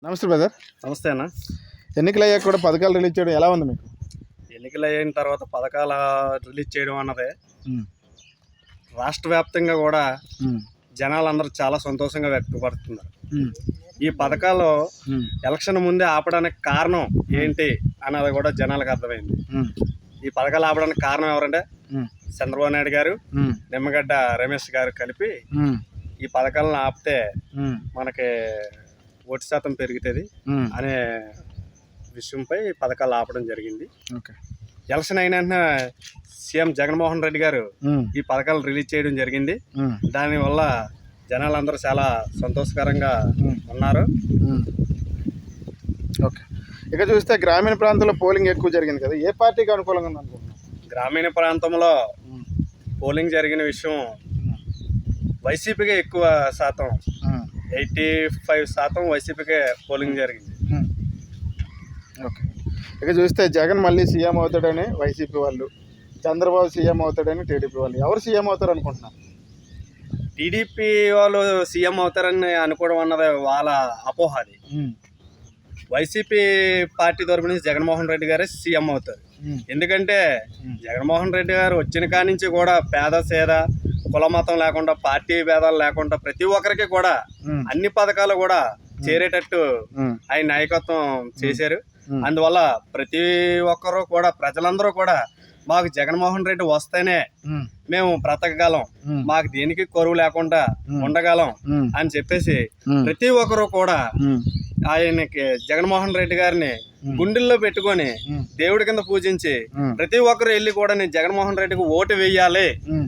నమస్తే బ్రదర్. నమస్తే అన్న. ఎన్నికలు అయ్యాక కూడా పథకాలు రిలీజ్ చేయడం ఎలా ఉంది మీకు? ఎన్నికలు అయిన తర్వాత పథకాలు రిలీజ్ చేయడం అన్నది రాష్ట్ర వ్యాప్తంగా కూడా జనాలందరూ చాలా సంతోషంగా వ్యక్తపడుతున్నారు. ఈ పథకాలు ఎలక్షన్ ముందే ఆపడానికి కారణం ఏంటి అన్నది కూడా జనాలకు అర్థమైంది. ఈ పథకాలు ఆపడానికి కారణం ఎవరంటే చంద్రబాబు నాయుడు గారు, నిమ్మగడ్డ రమేష్ గారు కలిపి ఈ పథకాలను ఆపితే మనకి ఓటు శాతం పెరుగుతుంది అనే విషయంపై పథకాలు ఆపడం జరిగింది. ఎలక్షన్ అయిన వెంటనే సీఎం జగన్మోహన్ రెడ్డి గారు ఈ పథకాలు రిలీజ్ చేయడం జరిగింది. దానివల్ల జనాలందరూ చాలా సంతోషకరంగా ఉన్నారు. ఓకే, ఇక చూస్తే గ్రామీణ ప్రాంతంలో పోలింగ్ ఎక్కువ జరిగింది కదా, ఏ పార్టీకి అనుకూలంగా ఉంది అనుకుంటున్నాను? గ్రామీణ ప్రాంతంలో పోలింగ్ జరిగిన విషయం వైసీపీకే ఎక్కువ శాతం, 85% వైసీపీకే పోలింగ్ జరిగింది. ఓకే, ఇక చూస్తే జగన్ మళ్ళీ సీఎం అవుతాడని వైసీపీ వాళ్ళు, చంద్రబాబు సీఎం అవుతాడని టీడీపీ వాళ్ళు, ఎవరు సీఎం అవుతారు అనుకుంటున్నారు? టీడీపీ వాళ్ళు సీఎం అవుతారని అనుకోవడం అన్నది వాళ్ళ అపోహ. అది వైసీపీ పార్టీ తరపు నుంచి జగన్మోహన్ రెడ్డి గారే సీఎం అవుతారు. ఎందుకంటే జగన్మోహన్ రెడ్డి గారు వచ్చిన కాడి నుంచి కూడా పేద సేద కుల మతం లేకుండా, పార్టీ భేదాలు లేకుండా ప్రతి ఒక్కరికి కూడా అన్ని పథకాలు కూడా చేరేటట్టు ఆయన నాయకత్వం చేశారు. అందువల్ల ప్రతి ఒక్కరూ కూడా, ప్రజలందరూ కూడా మాకు జగన్మోహన్ రెడ్డి వస్తేనే మేము బ్రతకగలం, మాకు దేనికి కొరువు లేకుండా ఉండగలం అని చెప్పేసి ప్రతి ఒక్కరూ కూడా ఆయనకి జగన్మోహన్ రెడ్డి గారిని గుండెల్లో పెట్టుకొని దేవుడి కింద పూజించి ప్రతి ఒక్కరు వెళ్ళి కూడా నేను జగన్మోహన్ రెడ్డికి ఓటు వేయాలి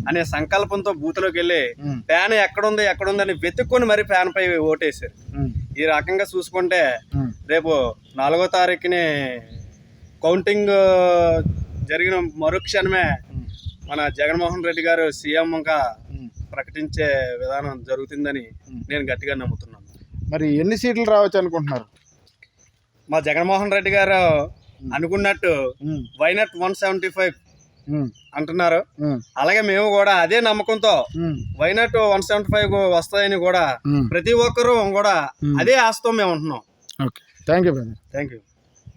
అనే సంకల్పంతో బూత్లోకి వెళ్ళి ఫ్యాన్ ఎక్కడుంది అని వెతుక్కొని మరి ఫ్యాన్ పై ఓటేశారు. ఈ రకంగా చూసుకుంటే రేపు 4వ తారీఖుని కౌంటింగ్ జరిగిన మరుక్షణమే మన జగన్మోహన్ రెడ్డి గారు సీఎంగా ప్రకటించే విధానం జరుగుతుందని నేను గట్టిగా నమ్ముతున్నాను. మరి ఎన్ని సీట్లు రావచ్చు అనుకుంటున్నారు? మా జగన్మోహన్ రెడ్డి గారు అనుకున్నట్టు వైనాట్ 175 అంటున్నారు. అలాగే మేము కూడా అదే నమ్మకంతో వైనాట్ 175 వస్తాయని కూడా ప్రతి ఒక్కరూ కూడా అదే ఆశతో మేము ఉంటున్నాం. Okay, thank you brother. Thank you.